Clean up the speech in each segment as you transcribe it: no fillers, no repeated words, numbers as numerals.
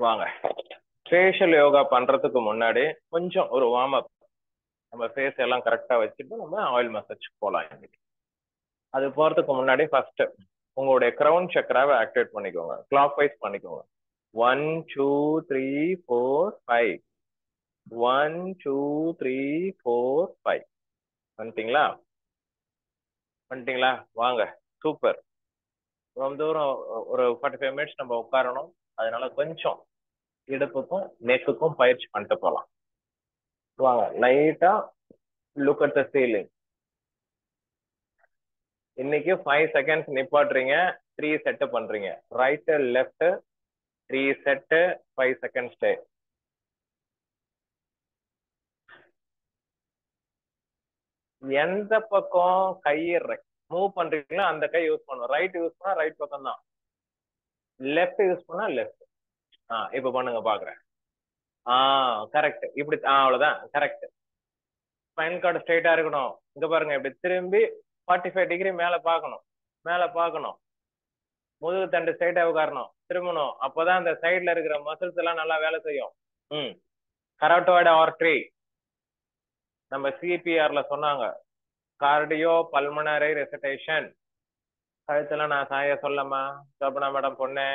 வாங்க. ஃபேஷியல் யோகா பண்றதுக்கு முன்னாடி கொஞ்சம் ஒரு வார்ம் அப், நம்ம ஃபேஸ் எல்லாம் கரெக்டா வச்சுட்டு நம்ம ஆயில் மசாஜ் போலாம் இன்னைக்கு. அது போறதுக்கு முன்னாடி ஃபர்ஸ்ட் உங்களுடைய கிரவுன் சக்கராவை ஆக்டிவேட் பண்ணிக்கோங்க. கிளாக் வைஸ் பண்ணிக்கோங்க. 1 2 3 4 5. 1 2 3 4 5. வந்துட்டீங்களா? வந்துட்டீங்களா? வாங்க. சூப்பர். ரொம்ப தூரம் ஒரு 45 மினிட்ஸ் நம்ம உட்காரணும். அதனால கொஞ்சம் இடுப்புக்கும் நெக்குக்கும் பயிற்சி பண்ணிட்டு போலாம். வாங்க. லைட்டா லுக் அட் த சீலிங். இன்னைக்கு 5 செகண்ட்ஸ் நிப்பாட்டுறீங்க, 3 செட் பண்றீங்க. Right left 3 set, 5 second stay. எந்த பக்கம் கை மூவ் பண்றீங்களோ அந்த கை யூஸ் பண்ணுவோம். ரைட் யூஸ் பண்ணா ரைட் பக்கம் தான், லெஃப்ட் யூஸ் பண்ணா லெஃப்ட். இப்ப பண்ணுங்க பாக்குறேன். கரெக்ட். இப்படி அவ்வளவுதான். கரெக்ட். ஸ்பைன் கார்டு ஸ்ட்ரைட்டா இருக்கணும். இங்க பாருங்க, இப்படி திரும்பி 45 டிகிரி மேல பாக்கணும். மேல பாக்கணும். முதுகு தண்டு ஸ்ட்ரைட்டா உட்காரணும். திரும்பணும். அப்பதான் அந்த சைடுல இருக்கிற மசில்ஸ் எல்லாம் நல்லா வேலை செய்யும். கரோட்டாய்டு ஆர்டரி, நம்ம சிபிஆர்ல சொன்னாங்க, கார்டியோ பல்மனரி ரெசிடேஷன். கழுத்தெல்லாம் நான் சாய சொல்லமா சோபனா மேடம் பொண்ணு,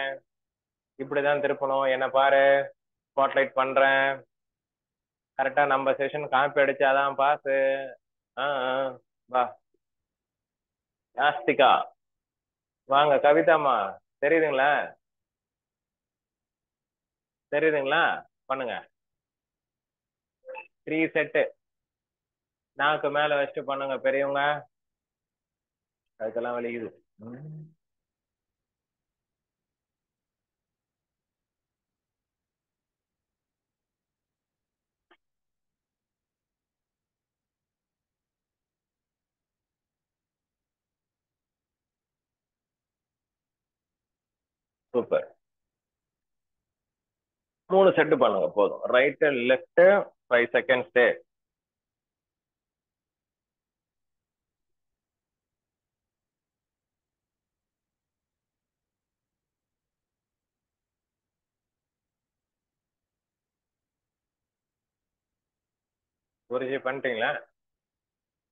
இப்படிதான் திருப்பணும். என்ன பாரு, ஸ்பாட்லைட் பண்றேன். கரெக்டா நம்ம செஷன் காப்பி அடிச்சாதான் பாஸ். வா யாஸ்திகா, வாங்க. கவிதாமா, தெரியுதுங்களா? தெரியுதுங்களா? பண்ணுங்க. 3 செட்டு நாக்கு மேல வச்சுட்டு பண்ணுங்க பெரியவங்க. அதுக்கெல்லாம் வலிக்குது. சூப்பர். 3 செட்டு பண்ணுங்க போதும். Right left 5 second stay. Guruji பண்ணிட்டீங்களா?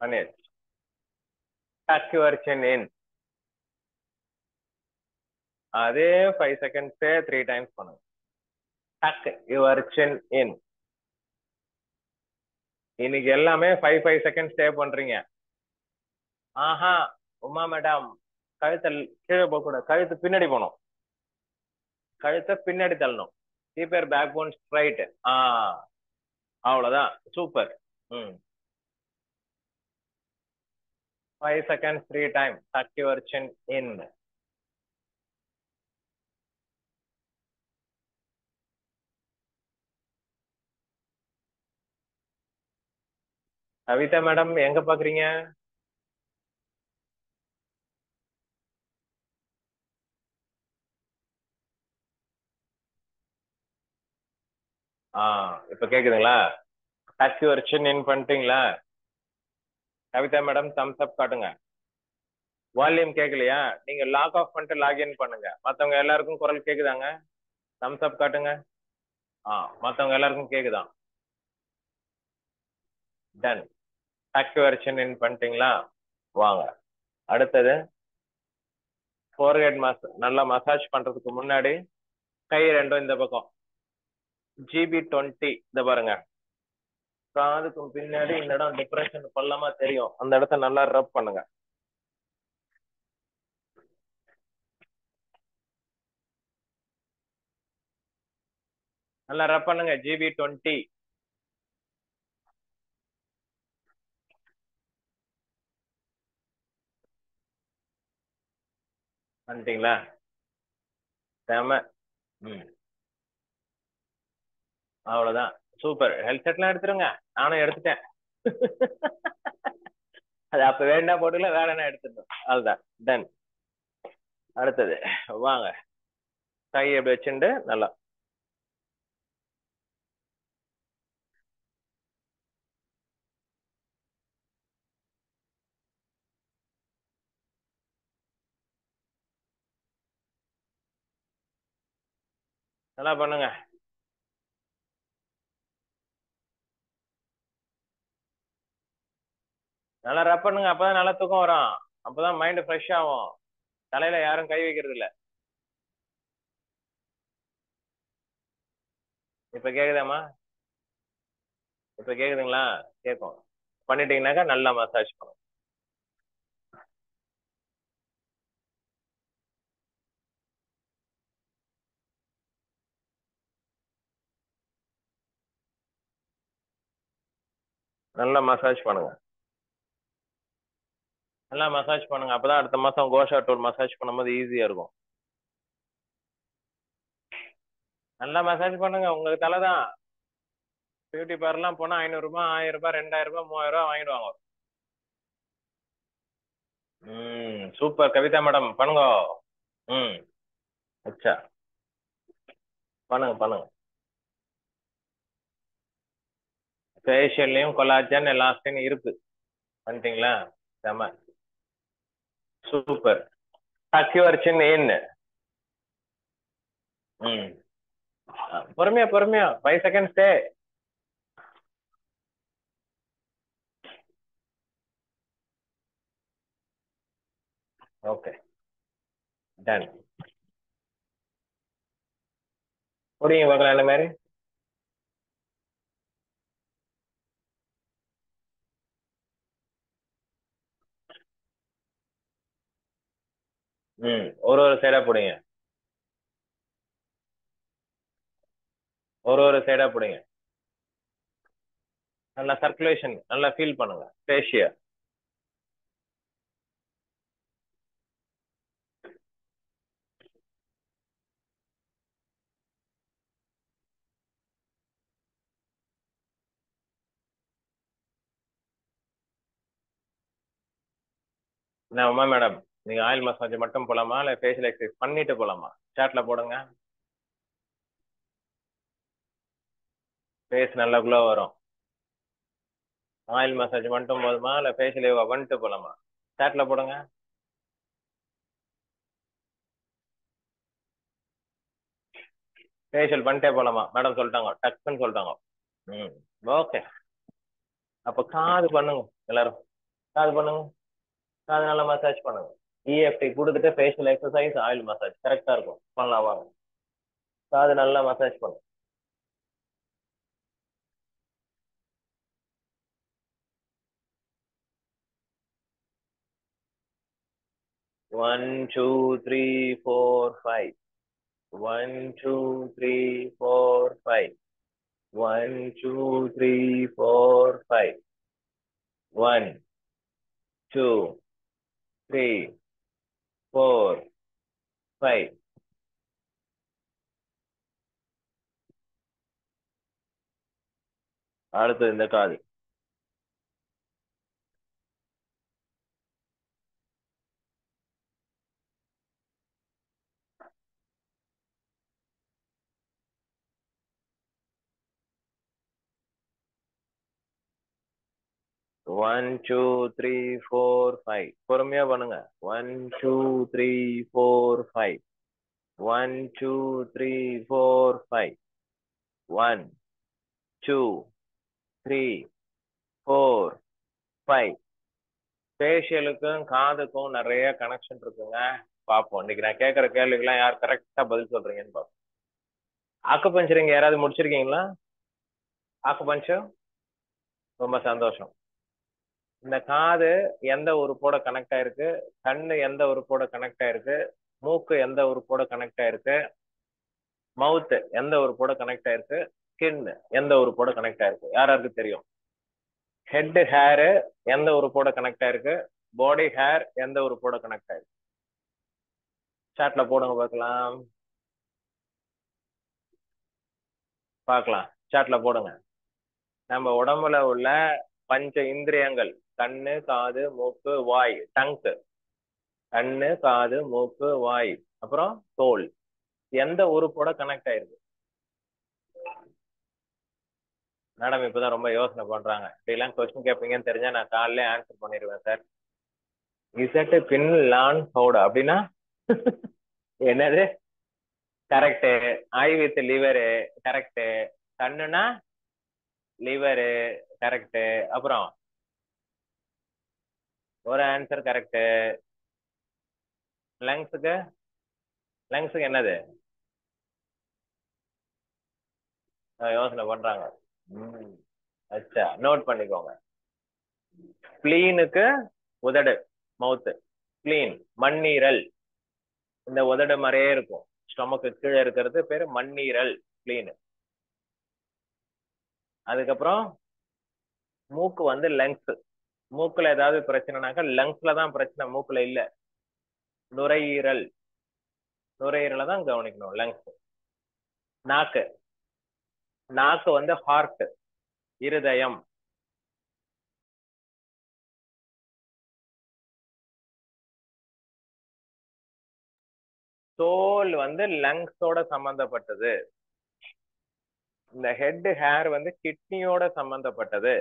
பண்ணியாச்சு. டக் யுவர் சின் இன். அதே 5 செகண்ட் ஸ்டே 3 டைம்ஸ் பண்ணுங்க. டக் யுவர் சின் இன். இன்னைக்கு எல்லாமே 5 செகண்ட் ஸ்டே பண்றீங்க. உமா மேடம், கழுத்தை கீழே போக கூடாது. கழுத்து பின்னாடி போகணும். கழுத்தை பின்னாடி தள்ளணும். Keep your backbone straight. அவ்வளவுதான். Super. 5 seconds 3 time. Tuck your chin in. Kavitha madam எங்க பாக்குறீங்க? இப்ப கேக்குதுங்களா? டச் யுவர் சின் இன் பண்ணிட்டீங்களா? கவிதா மேடம் தம்ஸ் அப் காட்டுங்க. வால்யூம் கேட்கலையா? நீங்க லாக் ஆஃப் பண்ணிட்டு லாகின் பண்ணுங்க. மத்தவங்க எல்லாருக்கும் குரல் கேக்குதாங்க? தம்ஸ் அப் காட்டுங்க. மத்தவங்க எல்லாருக்கும் கேக்குதான்? டன். டக் யுவர் சின் இன் பண்ணிட்டீங்களா? வாங்க. அடுத்தது ஃபோர்ஹெட் நல்லா மசாஜ் பண்றதுக்கு முன்னாடி கை ரெண்டும் இந்த பக்கம். GB20 இந்த பாருங்க. காதுக்கும் பின்னாடி இந்த இடம் டிப்ரெஷன் பள்ளமா தெரியும். அந்த இடத்த நல்லா ரப் பண்ணுங்க. நல்லா ரப் பண்ணுங்க. GB20. பண்ணிட்டீங்களா? செம. அவ்வளவுதான். சூப்பர். ஹெல்த் செட்லாம் எடுத்துருங்க. நானும் எடுத்துட்டேன். அது அப்ப வேண்டாம் போட்டுல, வேலைன்னா எடுத்துட்டோம். அதுதான். டன். அடுத்தது வாங்க. கை எப்படி வச்சுண்டு நல்லா நல்லா பண்ணுங்க. நல்லா ரப் பண்ணுங்க, அப்பதான் நல்லா தூக்கம் வரும். அப்பதான் மைண்ட் ஃப்ரெஷ் ஆகும். தலையில யாரும் கை வைக்கிறது இல்ல. இப்ப கேக்குதாமா? இப்ப கேக்குதுங்களா? கேட்கும். பண்ணிட்டீங்கன்னாக்கா நல்லா மசாஜ் பண்ணும். நல்லா மசாஜ் பண்ணுங்க. நல்லா மசாஜ் பண்ணுங்க, அப்பதான் அடுத்த மாசம் கோஷா டூர் மசாஜ் பண்ணும்போது ஈஸியா இருக்கும். நல்லா மசாஜ் பண்ணுங்க, உங்க தலைதான். பியூட்டி பார்லர்லாம் போனா 500 ரூபாய், 1000 ரூபாய், 2000 ரூபாய், 3000 ரூபாய் வாங்கிடுவாங்க. சூப்பர் கவிதா மேடம், பண்ணுங்க. ம் அச்சா, பண்ணுங்க பண்ணுங்க. ஃபேஷியல்லையும் கொலாஜன் எலாஸ்டின் இருக்கு. பண்ணிட்டீங்களா? செம சூப்பர். டக் யுவர் சின் இன். ம் பொறுமையா பொறுமையா, 5 செகண்ட் ஸ்டே. Okay done. புரியுங்க பார்க்கலாம் இந்த மாதிரி. ஒரு ஒரு சைடா பிடிங்க, ஒரு ஒரு சைடா பிடிங்க. நல்லா சர்க்குலேஷன் நல்லா ஃபீல் பண்ணுங்க ஃபேஷியா. என்ன உமா மேடம், நீங்க ஆயில் மசாஜ் மட்டும் போலாமா இல்ல ஃபேஷியல் எக்ஸசைஸ் பண்ணிட்டு போலாமா? சாட்ல போடுங்க. ஃபேஸ் நல்லா க்ளோ வரும். ஆயில் மசாஜ் மட்டும் போதுமா இல்ல ஃபேஷியல் யோகா பண்ணிட்டு போலாமா? சாட்ல போடுங்க. ஃபேஷியல் பண்ணிட்டே போலாமா மேடம் சொல்லிட்டாங்க, டக்குன்னு சொல்லிட்டாங்க. ம் ஓகே. அப்ப காது பண்ணுங்க எல்லாரும், காது பண்ணுங்க. காது நல்லா மசாஜ் பண்ணுங்க. இஎஃப்டி கொடுத்துட்டு ஃபேஷியல் எக்ஸசைஸ் ஆயில் மசாஜ் கரெக்டா இருக்கும். பண்ணலாம் வாங்க. காது நல்லா மசாஜ் பண்ணுங்க. 1 2 3 4 5. 1 2 3 4 5. 1 2 3 4 5. 1 2 3 4 5. அடுத்து இந்த காது. 1 2 3 4 5. பொறுமையா பண்ணுங்க. 1 2 3 4 5. 1 2 3 4 5. 1 2 3 4 5. ஃபேஷியலுக்கும் காதுக்கும் நிறைய கனெக்ஷன் இருக்குங்க. பார்ப்போம் இன்னைக்கு நான் கேட்கிற கேள்விக்கெல்லாம் யார் கரெக்டா பதில் சொல்றீங்கன்னு பார்ப்போம். அக்குபஞ்சர் இங்க யாராவது முடிச்சிருக்கீங்களா? அக்குபஞ்சர் ரொம்ப சந்தோஷம். இந்த காது எந்த உறுப்போட கனெக்ட் ஆயிருக்கு, கண்ணு எந்த உறுப்போட கனெக்ட் ஆயிருக்கு, மூக்கு எந்த உறுப்போட கனெக்ட் ஆயிருக்கு, மவுத் எந்த உறுப்போட கனெக்ட் ஆயிருக்கு, ஸ்கின் எந்த உறுப்போட கனெக்ட் ஆயிருக்கு, யாராருக்கு தெரியும்? ஹெட் ஹேர் எந்த உறுப்போட கனெக்ட் ஆயிருக்கு, பாடி ஹேர் எந்த உறுப்போட கனெக்ட் ஆயிருக்கு? சாட்ல போடுங்க பார்க்கலாம். பார்க்கலாம், சாட்ல போடுங்க. நம்ம உடம்புல உள்ள பஞ்ச இந்திரியங்கள், கண்ணு காது மூக்கு வாய், டங்க். கண்ணு காது மூக்கு வாய் அப்புறம் தோல் எந்த உறுப்போட கனெக்ட் ஆயிருக்கு? மேடம் இப்பதான் ரொம்ப யோசனை பண்றாங்க. இப்படிலாம் கொஸ்டின் கேட்பீங்கன்னு தெரிஞ்சா நான் காலையில ஆன்சர் பண்ணிடுவேன் சார். இசட்டு பின் லான் ஹோடு அப்படின்னா என்னது? Correct. Eye with liver correct. கண்ணுனா லிவரு கரெக்ட். அப்புறம் ஒரு ஆன்சர் கரெக்ட். லங்ஸுக்கு லங்ஸுக்கு என்னது? யோசனை பண்றாங்க. அச்சா, நோட் பண்ணிக்கோங்க. ஸ்பிளீனுக்கு உதடு, மவுத். ஸ்பிளீன் மண்ணீரல். இந்த உதடு மாதிரியே இருக்கும். ஸ்டொமக்கு கீழே இருக்கிறது பேரு மண்ணீரல், ஸ்பிளீன். அதுக்கப்புறம் மூக்கு வந்து லங்ஸ். மூக்குல ஏதாவது பிரச்சனைனாக்கா லங்ஸ்ல தான் பிரச்சனை, மூக்குல இல்ல. நுரையீரல், நுரையீரலை தான் கவனிக்கணும், லங்ஸ். நாக்கு, நாக்கு வந்து ஹார்ட், இருதயம். தோல் வந்து லங்ஸோட சம்பந்தப்பட்டது. இந்த ஹெட் ஹேர் வந்து கிட்னியோட சம்பந்தப்பட்டது.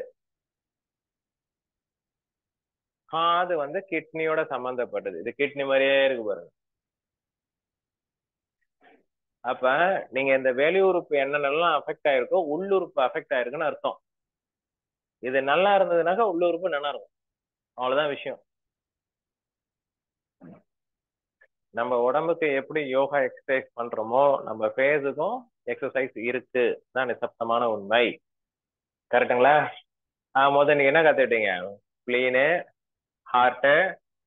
காது வந்து கிட்னியோட சம்பந்தப்பட்டது. இது கிட்னி மாதிரியே இருக்கு பாருங்க. அப்ப நீங்க இந்த வெளியுறுப்பு என்னென்னலாம் அஃபெக்ட் ஆயிருக்கோ உள்ளுறுப்பு அஃபெக்ட் ஆயிருக்குன்னு அர்த்தம். இது நல்லா இருந்ததுனாக்கா உள்ளுறுப்பு நல்லா இருக்கும். அவ்வளவுதான் விஷயம். நம்ம உடம்புக்கு எப்படி யோகா எக்ஸசைஸ் பண்றோமோ நம்ம ஃபேஸுக்கும் எக்ஸசைஸ் இருக்கு தான் நிசப்தமான உண்மை. கரெக்டுங்களா? முதல்ல நீங்க என்ன கத்துக்கிட்டீங்க? Spleen, heart,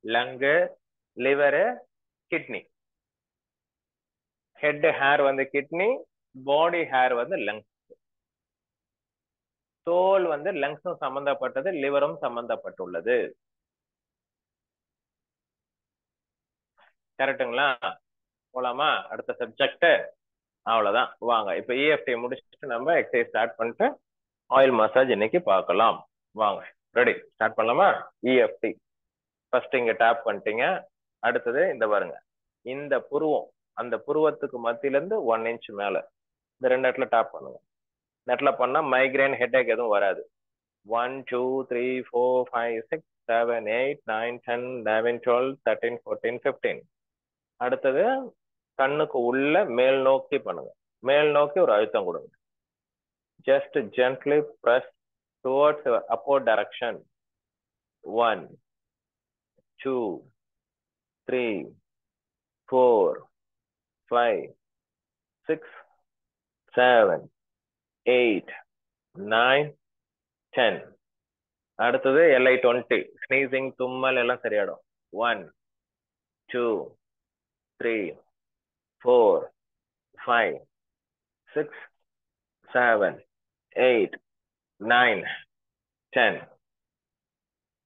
லங்கு, liver, kidney. Head hair வந்து கிட்னி, பாடி ஹேர் வந்து லங்ஸ். தோல் வந்து லங்ஸும் சம்பந்தப்பட்டது, லிவரும் சம்பந்தப்பட்டுள்ளது. கரெக்டுங்களா? போலாமா அடுத்த சப்ஜெக்ட்? அவ்வளவுதான். வாங்க இப்ப இஎஃப்டி முடிச்சுட்டு நம்ம எக்ஸசைஸ் ஸ்டார்ட் பண்ணிட்டு ஆயில் மசாஜ் இன்னைக்கு பார்க்கலாம். வாங்க, ரெடி, ஸ்டார்ட் பண்ணலாமா? இஎஃப்டி ஃபர்ஸ்ட் இங்க டேப் பண்ணிட்டீங்க. அடுத்தது இந்த பாருங்க, இந்த புருவம், அந்த புருவத்துக்கு மத்தியில இருந்து 1 இன்ச் மேல இந்த 2 இடத்துல டேப் பண்ணுங்க. இந்த இடத்துல பண்ணா மைக்ரேன், ஹெட்ஏக் எதுவும் வராது. 1 2 3 4 5 6 7 8 9 10 11 12 13 14 15. அடுத்தது கண்ணுக்கு உள்ள மேல் நோக்கி பண்ணுங்க. மேல் நோக்கி ஒரு அழுத்தம் கொடுங்க. Just gently press towards the upward direction. 1 2 3 4 5 6 7 8 9 10. அடுத்தது LI20, ஸ்னீசிங், தும்மல் எல்லாம் சரியாடும். 1 2 3 4 5 6 7 8 9 10.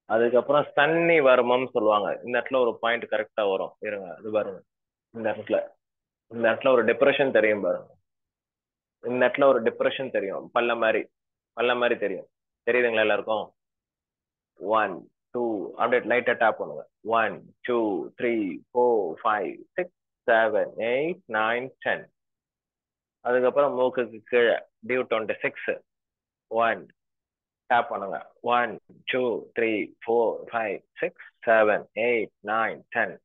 அதுக்கப்புறம் சன்னி வர்மம் சொல்லுவாங்க. இந்த இடத்துல ஒரு பாயிண்ட் கரெக்டா வரும். இருங்க, அது பாருங்க. இந்த இடத்துல ஒரு டிப்ரெஷன் தெரியும் பாருங்க. இந்த இடத்துல ஒரு டிப்ரெஷன் தெரியும், பல்ல மாதிரி தெரியும். தெரியுதுங்களா எல்லாருக்கும்? 1 2 அப்படியே லைட்டா டேப் பண்ணுங்க. 1 2 3 4 5 6 7 8 9 10. அதுக்கப்புறம் மூக்குக்கு கீழே D26. 1 டேப் பண்ணுங்க. 1 2 3 4 5 6 7 8 9 10.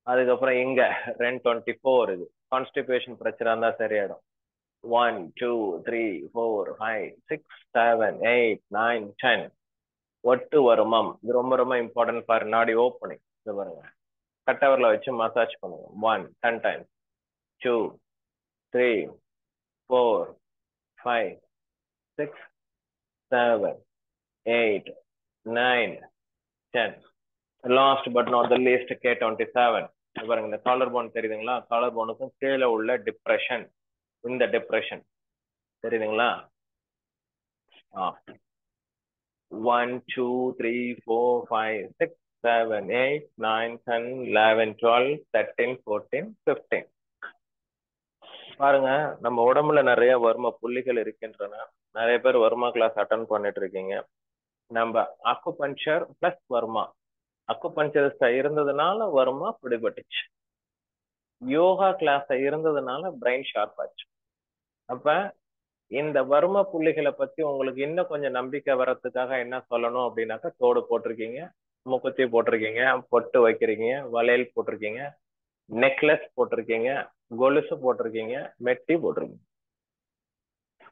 அதுக்கப்புறம் இங்க 224 இது கான்ஸ்டிபேஷன் பிரச்சனை இருந்தா சரியாயிடும். 1 2 3 4 5 6 7 8 9 10. ஒட்டு வருமம், இது ரொம்ப ரொம்ப இம்பார்ட்டன்ட் ஃபார் நாடி ஓப்பனிங். இது பாருங்க, கட்டவரில் வச்சு மசாஜ் பண்ணுங்க. 1 10 times. 2 3 4 5 6 7 8 9 10. Last but not the least, K27. பாருங்க, இந்த காலர் போன் தெரியுதுங்களா? காலர் போனுக்கும் கீழே உள்ள டிப்ரெஷன், இந்த டிப்ரெஷன் தெரியுதுங்களா? 1 2 3 4 5 6 7 8 9 10 11 12 13 14 15. பாருங்க, நம்ம உடம்புல நிறைய வர்ம புள்ளிகள் இருக்கின்றன. நிறைய பேர் வர்மா கிளாஸ் அட்டன் பண்ணிட்டு இருக்கீங்க. நம்ம அக்குபஞ்சர் பிளஸ் வர்மா, அக்குபஞ்சரிஸ்டா இருந்ததுனால வர்மா பிடிபட்டுச்சு, யோகா கிளாஸ் இருந்ததுனால பிரெயின் ஷார்ப் ஆச்சு. அப்ப இந்த வர்ம புள்ளிகளை பத்தி உங்களுக்கு இன்னும் கொஞ்சம் நம்பிக்கை வர்றதுக்காக என்ன சொல்லணும் அப்படின்னாக்கா, தோடு போட்டிருக்கீங்க, மூக்குத்தி போட்டிருக்கீங்க, பொட்டு வைக்கிறீங்க, வளையல் போட்டிருக்கீங்க, நெக்லஸ் போட்டிருக்கீங்க, கொலுசு போட்டிருக்கீங்க, மெட்டி போட்டிருக்கீங்க.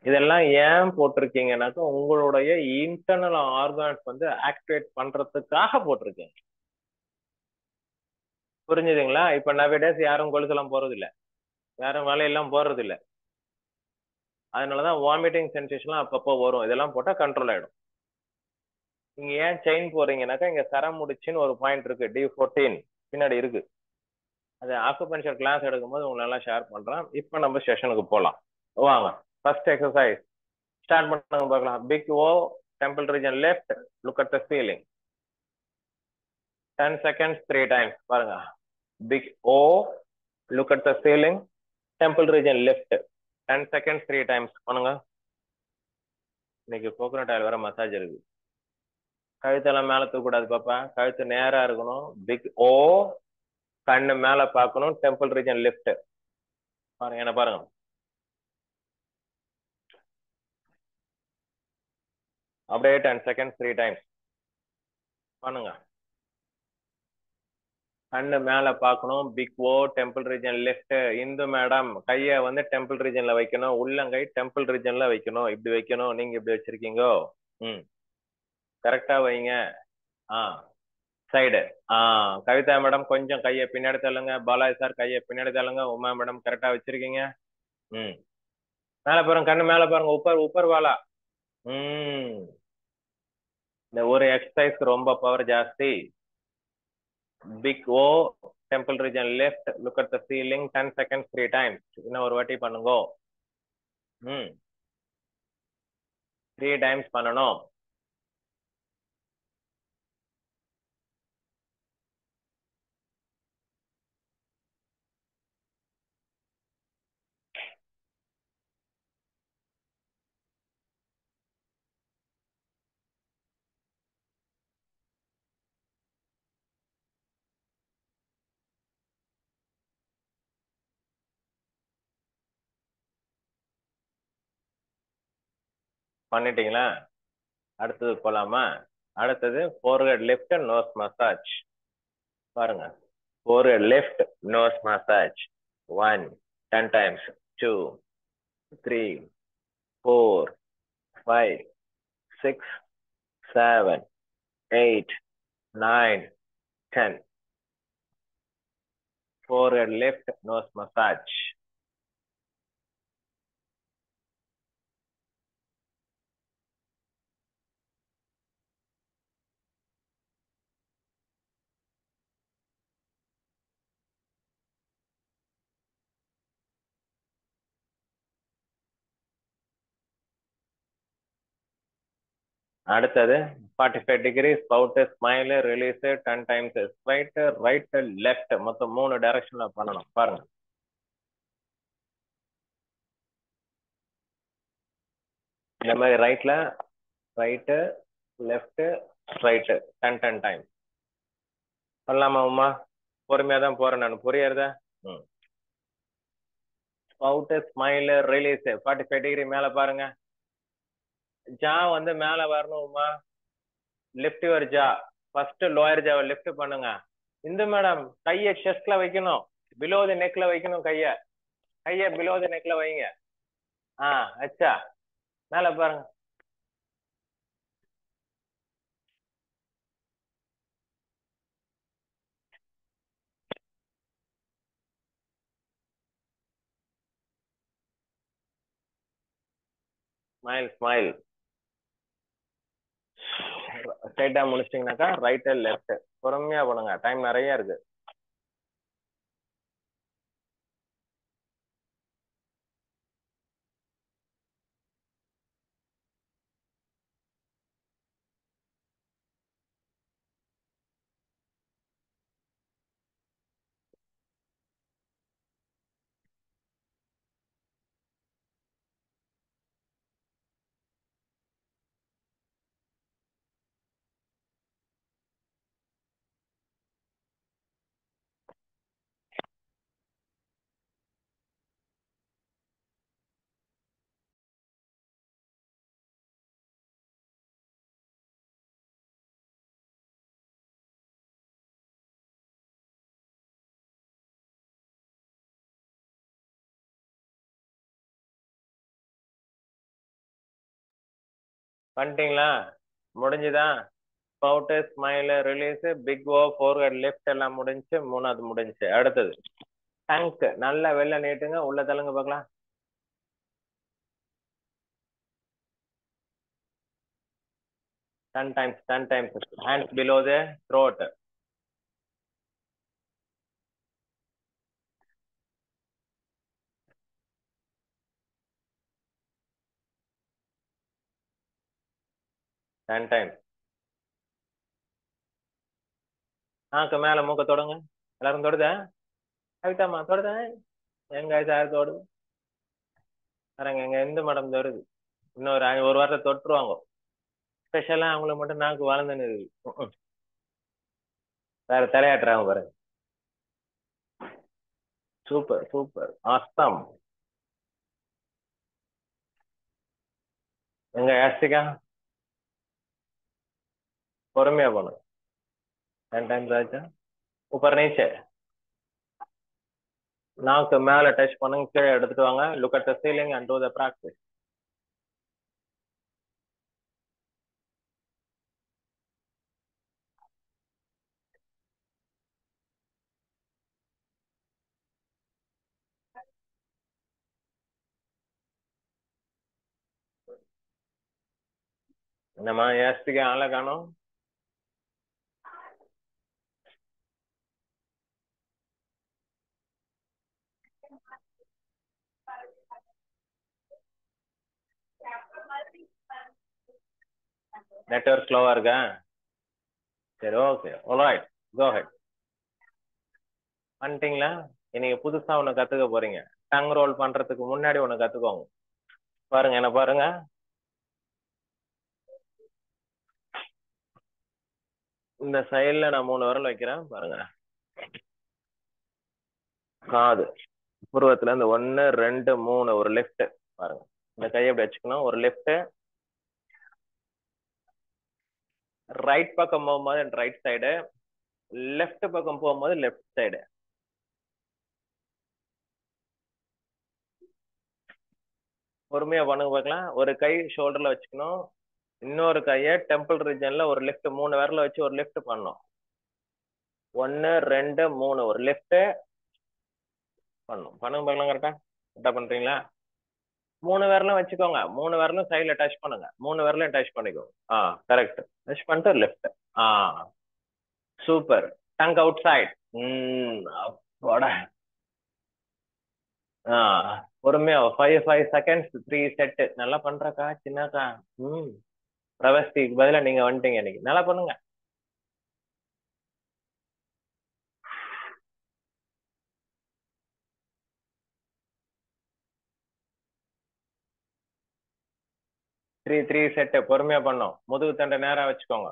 இதெல்லாம் ஏன் போட்டிருக்கீங்கன்னாக்கா உங்களுடைய இன்டர்னல் ஆர்கான்ஸ் வந்து ஆக்டிவேட் பண்றதுக்காக போட்டிருக்கீங்க. புரிஞ்சுதுங்களா? இப்ப நவடேஸ் யாரும் கொலுசெல்லாம் போறது இல்ல, யாரும் வலையெல்லாம் போறது இல்ல. அதனாலதான் வாமிட்டிங் சென்சேஷன்லாம் அப்பப்போ வரும். இதெல்லாம் போட்டா கண்ட்ரோல் ஆயிடும். நீங்க ஏன் செயின் போறீங்கன்னாக்கா இங்க சரம் முடிச்சுன்னு ஒரு பாயிண்ட் இருக்கு, D14 பின்னாடி இருக்கு. அது ஆக்குபஞ்சர் கிளாஸ் எடுக்கும்போது உங்களுக்கு நல்லா ஷேர் பண்றேன். இப்போ நம்ம செஷனுக்கு போலாம். வாங்க. ஃபர்ஸ்ட் எக்ஸசைஸ் ஸ்டார்ட் பண்ணுங்க பார்க்கலாம். Big O, temple region left, look at the ceiling. 10 seconds 3 times. பாருங்க. Big O, look at the ceiling, temple region left. 10 seconds 3 times பண்ணுங்க. இன்னைக்கு கோகனட் ஆயில் வர மசாஜ் இருக்கு. கழுத்தெல்லாம் மேல தூக்கூடாது பாப்பா, கழுத்து நேரா இருக்கணும். பிக் ஓ, கண்ணு மேல பார்க்கணும், டெம்பிள் ரீஜன் லெஃப்ட். பாருங்க, என்ன பாருங்க. அப்படியே 10 seconds 3 times பண்ணுங்க. கண்ணு மேல பார்க்கணும். Big O, temple region left. Indhu madam கைய வந்து டெம்பிள் ரீஜன்ல வைக்கணும், உள்ளங்கை டெம்பிள் ரீஜன்ல வைக்கணும். இப்படி வைக்கணும், நீங்க இப்படி வச்சிருக்கீங்க. ம், கரெக்டா வைங்க. ஆ, சைடு. ஆ, கவிதா மேடம் கொஞ்சம் கையை பின்னாடி தள்ளுங்க. பாலாஜி சார் கையை பின்னாடி தள்ளுங்க. உமா மேடம் கரெக்டா வச்சிருக்கீங்க. ம், மேல பாருங்க, கண்ணு மேல பாருங்க. உப்பர் உப்பர் வாலா. ம், இந்த ஒரு எக்ஸசைஸ்க்கு ரொம்ப பவர் ஜாஸ்தி. Big O, temple region left, look at the ceiling. 10 seconds 3 times. இன்னும் ஒரு வாட்டி பண்ணுங்க. ம், 3 times பண்ணணும். பண்ணிட்டீங்களா? அடுத்தது போலாமா? அடுத்தது forehead left nose massage. பாருங்க. forehead left nose massage. 1, 10 times. 2, 3, 4, 5, 6, 7, 8, 9, 10. forehead left nose massage. அடுத்தது 45 degrees spout smile release 10 times. Right, right, left. மொத்தம் 3 டைரக்ஷன்ல பண்ணணும். பாருங்க. இந்த மாதிரி ரைட்ல ரைட்டு, லெஃப்ட், ரைட்டு 10 10 டைம் பண்ணலாமா உமா? பொறுமையா தான் போறேன் நான், புரியுறதா? ம், ஸ்பவுட் ஸ்மைல் ரிலீஸ் 45 டிகிரி மேல பாருங்க. ஜா வந்து மேல வரணும் Uma. Lift your jaw. First lower ஜாவை லிஃப்ட் பண்ணுங்க. இந்த மேடம் கைய செஸ்ட்ல வைக்கணும், பிலோ தி நெக்ல வைக்கணும். கைய கைய பிலோ தி நெக்ல வைங்க. ஆ, அச்சா, மேல பாருங்க. Smile smile. ஸ்ட்ரைட்டா முடிச்சிட்டீங்கன்னாக்கா ரைட் லெஃப்ட். பொறுமையா பண்ணுங்க, டைம் நிறைய இருக்கு. பண்ணிட்டீங்களா? முடிஞ்சுதா? பவுட்டு, smile, release, big O, forehead, left எல்லாம் முடிஞ்சு. மூணாவது முடிஞ்சு. அடுத்தது டங்க். நல்லா வெளில நீட்டுங்க, உள்ள தள்ளுங்க பார்க்கலாம். 10 times, 10 times. Hands below the throat. Ten times. நாக்கு மேல மூக்க தொடுங்க. எல்லாரும் தொடுதா? கவிதாமா தொடுதா? எங்க சார் தொடுது பாருங்க, எங்க எந்த மேடம் தொடுது. இன்னொரு ஒரு வாரத்தை தொட்டுருவாங்க. ஸ்பெஷலா அவங்களுக்கு மட்டும் நாக்கு வளர்ந்துன்னு இருக்கு. வேற தலையாட்டுறாங்க பாருங்க. Super super Hastham. எங்க யாஸ்திகா பொறுமையா போகணும். 10 times ஆச்சா? ऊपर नीचे. நாக்கு மேல டச் பண்ணுங்க, கீழே எடுத்துட்டு வாங்க. Look at the ceiling and to the practice. என்னம்மா யாஸ்திகா ஆளை காணும்? நெட்வொர்க் ஸ்லோவா இருக்கா? சரி, ஓகே, ஆல்ரைட், கோ ஹெட். பண்ணிட்டீங்களா? இன்னைக்கு புதுசா ஒண்ணு கத்துக்க போறீங்க. டங் ரோல் பண்றதுக்கு முன்னாடி ஒண்ணு கத்துக்கோங்க. பாருங்க, என்ன பாருங்க. இந்த சைடுல நான் 3 விரல் வைக்கிறேன் பாருங்க. காது புருவத்துல இருந்து 1 2 3 ஒரு லெஃப்ட் பாருங்க. இந்த கையை எப்படி வச்சுக்கணும்? ஒரு லெஃப்ட். ரைட் பக்கம் போகும்போது ரைட் சைடு, லெஃப்ட் பக்கம் போகும்போது லெஃப்ட் சைடு. பொறுமையா பண்ணுங்க பார்க்கலாம். ஒரு கை ஷோல்டர்ல வச்சுக்கணும், இன்னொரு கையை டெம்பிள் ரீஜன்ல ஒரு லெஃப்ட். 3 விரல வச்சு ஒரு லெஃப்ட் பண்ணணும். 1 2 3 ஒரு லெஃப்ட் பண்ணணும். பண்ணுங்க பார்க்கலாம். கரெக்டா கரெக்டா பண்றீங்களா? 3 விரலும் வச்சுக்கோங்க. 3 விரலும் சைட்ல டச் பண்ணுங்க. 3 விரலையும் டச் பண்ணிக்கோங்க. கரெக்ட். டச் பண்ணிட்டு left. Super. Tongue out side. அப்போட. பொறுமையா 5 செகண்ட்ஸ் 3 செட். நல்லா பண்றக்கா சின்னக்கா. பிரவஸ்திக்கு பதிலா நீங்க வந்துட்டீங்க இன்னைக்கு. நல்லா பண்ணுங்க. த்ரீ செட் பொறுமையா பண்ணோம். முதுகு தண்டை நேரா வச்சுக்கோங்க.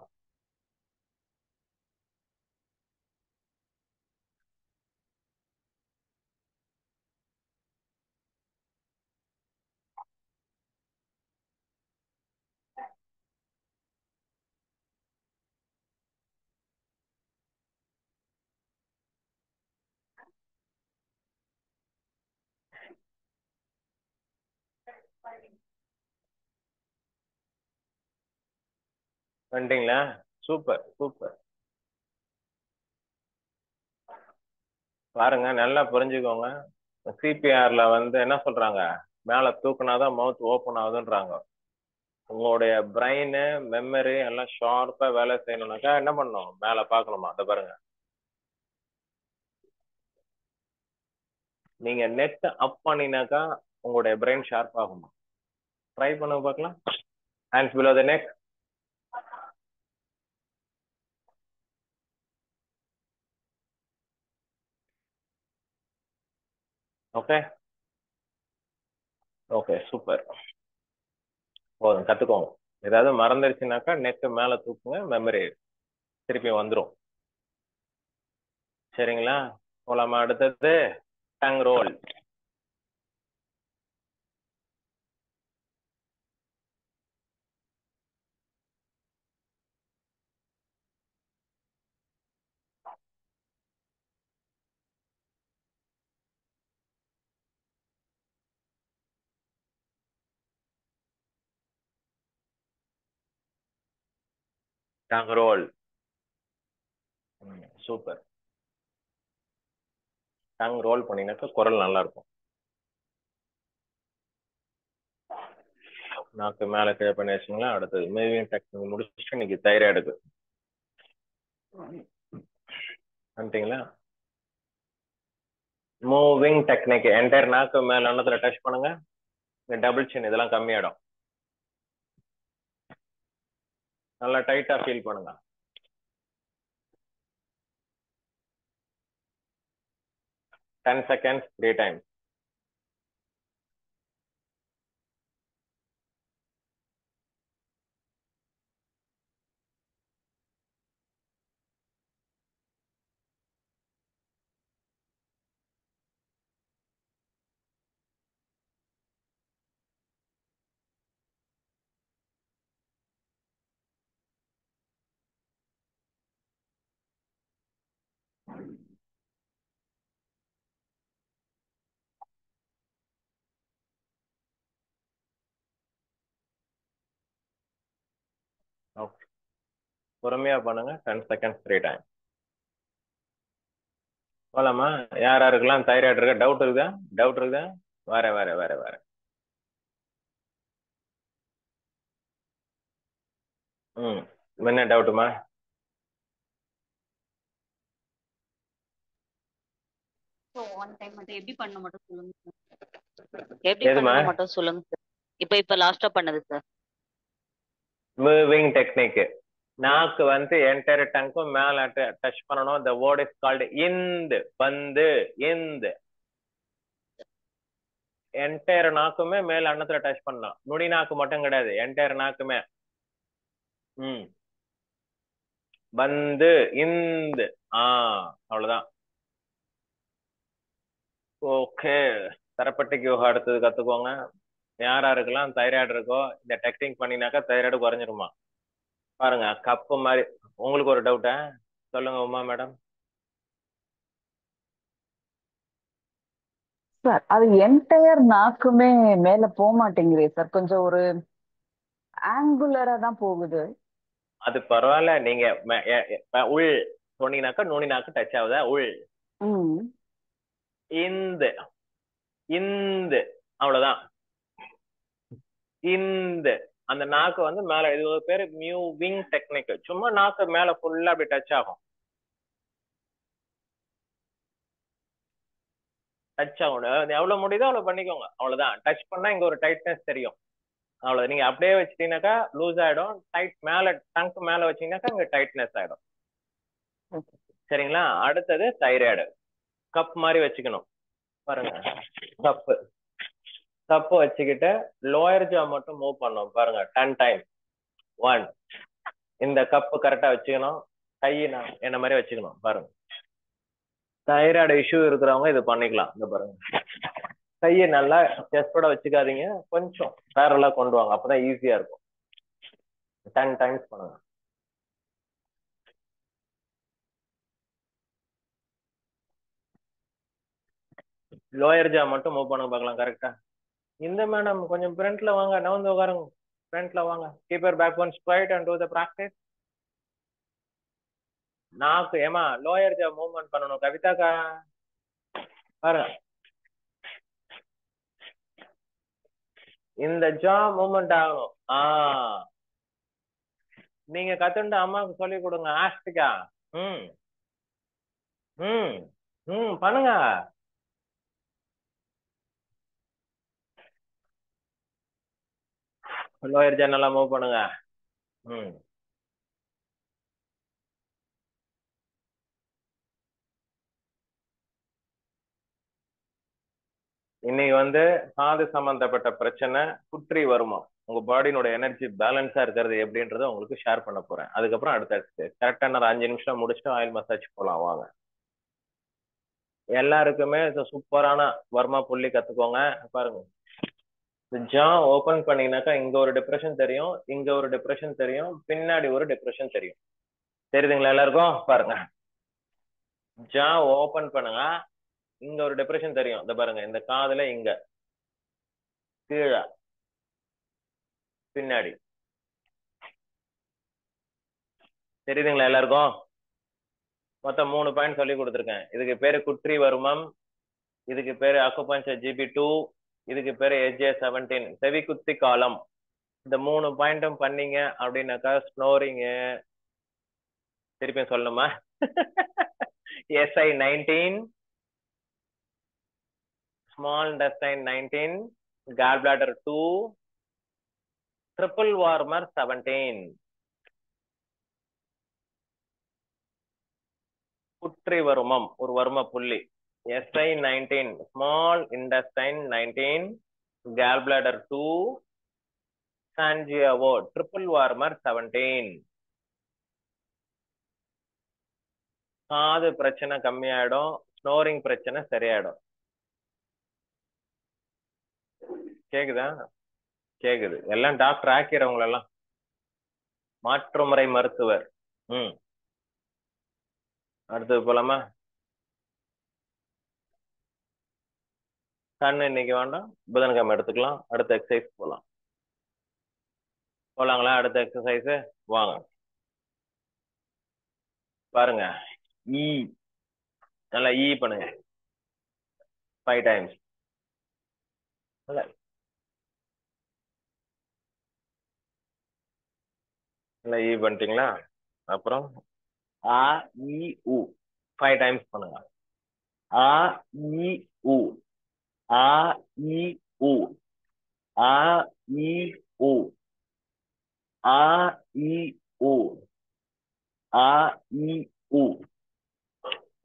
வந்துட்டீங்களா? Super super. பாருங்க, நல்லா புரிஞ்சுக்கோங்க. சிபிஆர்ல வந்து என்ன சொல்றாங்க? மேல தூக்குனாதான் மவுத் ஓபன் ஆகுதுன்றாங்க. உங்களுடைய பிரெயின் மெமரி எல்லாம் ஷார்ப்பா வேலை செய்யணும்னாக்கா என்ன பண்ணணும்? மேல பாக்கணுமா? அதை பாருங்க. நீங்க நெட் அப் பண்ணினாக்கா உங்களுடைய பிரெயின் ஷார்ப் ஆகுமா? ட்ரை பண்ண பார்க்கலாம். Hands below the neck. Okay okay, super. போதும், கத்துக்கோங்க. ஏதாவது மறந்துருச்சுனாக்கா நெக் மேல தூக்குங்க, மெமரி திருப்பி வந்துடும். சரிங்களா? போலாமா? அடுத்தது tongue roll. Tongue roll. Super. Tongue roll பண்ணினாக்கா குரல் நல்லா இருக்கும். நாக்கு மேல கீழே பண்ணி வச்சுங்களா. அடுத்தது மூவிங் டெக்னிக் முடிச்சுட்டு இன்னைக்கு தைராய்டுக்கு பண்ணிட்டீங்களா. மூவிங் டெக்னிக் என்டையர் நாக்கு மேல அன்னத்துல டச் பண்ணுங்க. டபுள் சின் இதெல்லாம் கம்மியாயிடும். நல்லா டைட்டா ஃபீல் பண்ணுங்க. Ten seconds 3 times. Okay. பொறுமையா பண்ணுங்க. 10 seconds 3 times. போலாமா? யார் யாருக்கெல்லாம் தைராய்டு இருக்கா? டவுட் இருக்குதா? டவுட் இருக்குதா? வேற என்ன டவுட்டுமா? ஒன் டைம் மட்டும் எப்படி பண்ண மட்டும் சொல்லுங்க சார். எப்படி எதுமா? பண்ணணும் மட்டும் சொல்லுங்க சார். இப்ப லாஸ்டா பண்ணது சார். Moving technique. நாக்கு வந்து என்டையர் டங்க்கும் மேல டச் பண்ணணும். the word is called Hindu. பந்து இந்து. என்டையர் நாக்குமே மேல அன்னத்துல டச் பண்ணலாம். நுனி நாக்கு மட்டும் கிடையாது, என்டையர் நாக்குமே. பந்து இந்து. அவ்வளவுதான். ஓகே. தரப்பட்டிக்கு யோகா அடுத்தது கத்துக்கோங்க. யார் யாருக்கெல்லாம் தைராய்டு இருக்கோ இந்த டெக்னிக் பண்ணினாக்கா தைராய்டு குறைஞ்சிருமா பாருங்க. கப்பு மாதிரி. உங்களுக்கு ஒரு டவுட்டா? சொல்லுங்க உமா மேடம். சார் அது என்டையர் நாக்குமே மேல போக மாட்டேங்குதே சார், கொஞ்சம் ஒரு ஆங்குலரா தான் போகுது. அது பரவாயில்ல. நீங்க உள் சொன்னீங்கனாக்கா நுனி நாக்கு டச் ஆகுதா? உள் இந்த இந்த அவ்வளவுதான். இந்த அந்த நாக்கு வந்து மேல, இது ஒரு பேரு மூவிங் டெக்னிக். சும்மா நாக்கு மேல ஃபுல்லா அப்படி டச் ஆகும். டச் ஆகும். எவ்வளவு முடியுதோ அவ்வளவு பண்ணிக்கோங்க. அவ்வளவுதான். டச் பண்ணா இங்க ஒரு டைட்னஸ் தெரியும். அவ்வளவு. நீங்க அப்படியே வச்சிட்டீங்கன்னாக்கா லூஸ் ஆயிடும். டைட் மேல டங்க் மேல வச்சீங்கன்னாக்கா இங்க டைட்னஸ் ஆயிடும். சரிங்களா? அடுத்தது தைராய்டு. கப் மாதிரி வச்சுக்கணும். பாருங்க. கப்பு கப்பு வச்சுக்கிட்டு லோயர் ஜா மட்டும் மூவ் பண்ணணும். பாருங்க 10 டைம். 1. இந்த கப்பு கரெக்டா வச்சுக்கணும். கையை என்ன மாதிரி வச்சுக்கணும். பாருங்க. தைராய்டு இஷ்யூ இருக்கிறவங்க இது பண்ணிக்கலாம். இந்த பாருங்க. கையை நல்லா செஸ்டோட வச்சுக்காதீங்க, கொஞ்சம் பேரலா கொண்டு வாங்க. அப்பதான் ஈஸியா இருக்கும். 10 டைம்ஸ் பண்ணுங்க. லோயர் ஜா மட்டும் மூவ் பண்ணுங்க பார்க்கலாம். கரெக்டா? இந்த மேடம் கொஞ்சம் ஃப்ரண்ட்ல வாங்க. நவந்து உட்காருங்க. ஃப்ரண்ட்ல வாங்க. Keep your backbone straight and do the practice. நாக்கு ஏமா லோயர் ஜா மூவ்மெண்ட் பண்ணணும். கவிதாக்கா பாருங்க. இந்த ஜா மூவ்மெண்ட் ஆகணும். நீங்க கத்துண்டு அம்மாவுக்கு சொல்லி கொடுங்க. ஆஸ்திகா ம் ம் ம் பண்ணுங்க. லோயர் ஜா நல்லா மூவ் பண்ணுங்க. இன்னைக்கு வந்து காது சம்பந்தப்பட்ட பிரச்சனை குற்றி வருமா, உங்க பாடியோட எனர்ஜி பேலன்ஸா இருக்கிறது எப்படின்றத உங்களுக்கு ஷேர் பண்ண போறேன். அதுக்கப்புறம் அடுத்த கரெக்டா நான் 5 நிமிஷம் முடிச்சுட்டு ஆயில் மசாஜ் போலாம் வாங்க. எல்லாருக்குமே சூப்பரான வர்மா புள்ளி கத்துக்கோங்க. பாருங்க. ஜா ஓபன் பண்ணீங்கன்னாக்கா இங்க ஒரு டிப்ரெஷன் தெரியும், இங்க ஒரு டிப்ரெஷன் தெரியும், பின்னாடி ஒரு டிப்ரெஷன் தெரியும். தெரியுதுங்களா எல்லாருக்கும்? பாருங்க. ஜா ஓபன் பண்ணுங்க. இங்க ஒரு டிப்ரெஷன் தெரியும். இந்த பாருங்க. இந்த காதுல இங்க கீழே பின்னாடி. தெரியுதுங்களா எல்லாருக்கும்? மொத்தம் 3 பாயிண்ட் சொல்லி கொடுத்துருக்கேன். இதுக்கு பேரு குற்றி வருமம், இதுக்கு பேரு அக்குபஞ்சர் GB2, இதுக்கு பேரு SJ17 செவி குத்தி காலம். இந்த 3 பாயிண்ட்டும் பண்ணீங்க அப்படின்னாக்கா ஸ்னோரிங் திருப்பி சொல்லணுமா? SI19, small intestine 19, gallbladder 2, triple warmer 17. குற்றி வருமம் ஒரு வரும புள்ளி. SI19, small intestine 19, gallbladder 2, Sangiavo, triple warmer 17. காது பிரச்சனை கம்மியாயிடும், ஸ்னோரிங் பிரச்சனை சரியாயிடும். கேக்குதா? கேக்குது. எல்லாம் டாக்டர் ஆக்கிறவங்களெல்லாம் மாற்றுமுறை மருத்துவர். அடுத்தது போலாமா? கண்ணு இன்னைக்கு வேண்டாம், புதன்கிழமை எடுத்துக்கலாம். அடுத்த எக்ஸசைஸ் போலாம். போலாங்களா? அடுத்த எக்ஸசைஸ் வாங்க பாருங்க. இ நல்லா இ பண்ணுங்க 5 டைம்ஸ். நல்லா இ பண்ணிட்டீங்களா? அப்புறம் ஆ இ உ 5 டைம்ஸ் பண்ணுங்க. ஆ இ உ, ஆ இ உ, ஆ இ உ, ஆ இ உ, ஆ இ உ.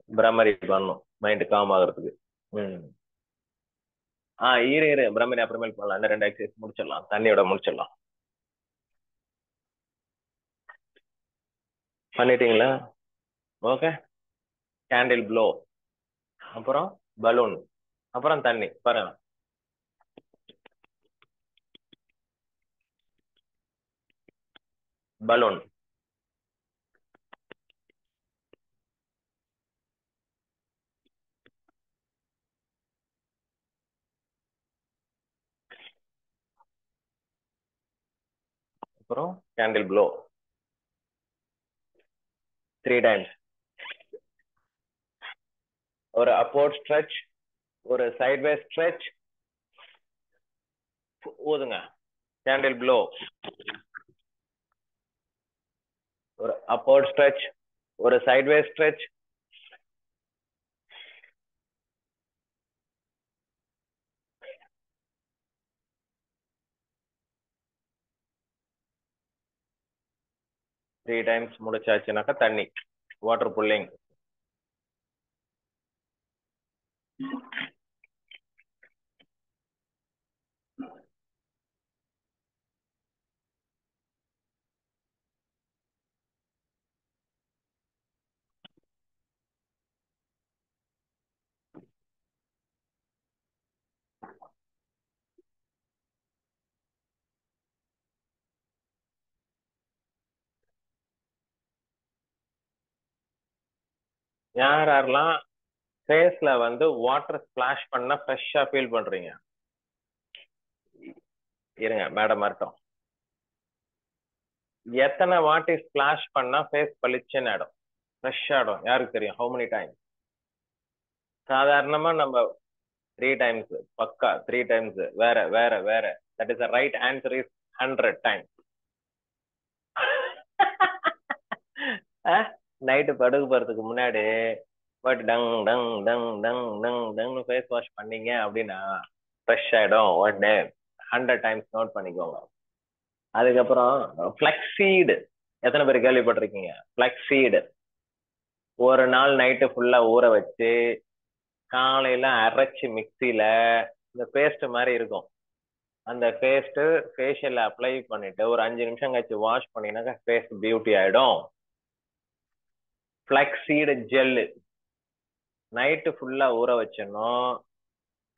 பிரம்மரி பண்ணணும் மைண்ட் காம் ஆகிறதுக்கு. இரு பிரம்மரி அப்புறமேல் பண்ணலாம். இன்னும் 2 எக்ஸசைஸ் முடிச்சிடலாம், தண்ணியோட முடிச்சிடலாம். பண்ணிட்டீங்களா? ஓகே. கேண்டில் ப்ளோ, அப்புறம் பலூன், அப்புறம் தண்ணி. பாருங்க. பலூன், அப்புறம் கேண்டில் ப்ளோ 3 டைம்ஸ். ஒரு அப்போர்ட் ஸ்ட்ரெச், ஒரு சைட்வே ஸ்ட்ரெச். ஊதுங்க. கேண்டில் ப்ளோ, ஒரு அப்போர்ட் ஸ்ட்ரெச், ஒரு சைட்வே ஸ்ட்ரெச். த்ரீ டைம்ஸ் முடிச்சாச்சுனாக்கா தண்ணி, வாட்டர் புல்லிங். யாரெல்லாம் ஃபேஸ்ல வந்து வாட்டர் ஸ்பிளாஷ் பண்ணா ஃப்ரெஷ்ஷா ஃபீல் பண்றீங்க? இருங்க மேடம் வரட்டும். எத்தனை வாட்டி ஸ்பிளாஷ் பண்ணா ஃபேஸ் பளிச்சுன்னு ஆயிடும், ஃப்ரெஷ் ஆயிடும்? யாருக்கு தெரியும்? How many times? சாதாரணமா நம்ம 3 டைம்ஸ், பக்கா 3 டைம்ஸ். வேற வேற வேற. That is right answer is 100 times. Night படுக்க போறதுக்கு முன்னாடி but tongue tongue tongue tongue tongue டங்னு ஃபேஸ் வாஷ் பண்ணீங்க அப்படின்னா ஃப்ரெஷ் ஆயிடும் உடனே. 100 டைம்ஸ் நோட் பண்ணிக்கோங்க. அதுக்கப்புறம் ஃபிளக்ஸீடு, எத்தனை பேர் கேள்விப்பட்டிருக்கீங்க? ஃபிளக்ஸீடு ஒரு நாள் நைட்டு ஃபுல்லா ஊற வச்சு காலையில அரைச்சு மிக்சியில இந்த பேஸ்ட் மாதிரி இருக்கும், அந்த பேஸ்ட் ஃபேஷியல்ல அப்ளை பண்ணிட்டு ஒரு 5 நிமிஷம் கழிச்சு வாஷ் பண்ணீங்கன்னாக்கா ஃபேஸ் பியூட்டி ஆயிடும். ஃபிளக்ஸீடு ஜெல்லு நைட்டு ஃபுல்லா ஊற வச்சிடணும்.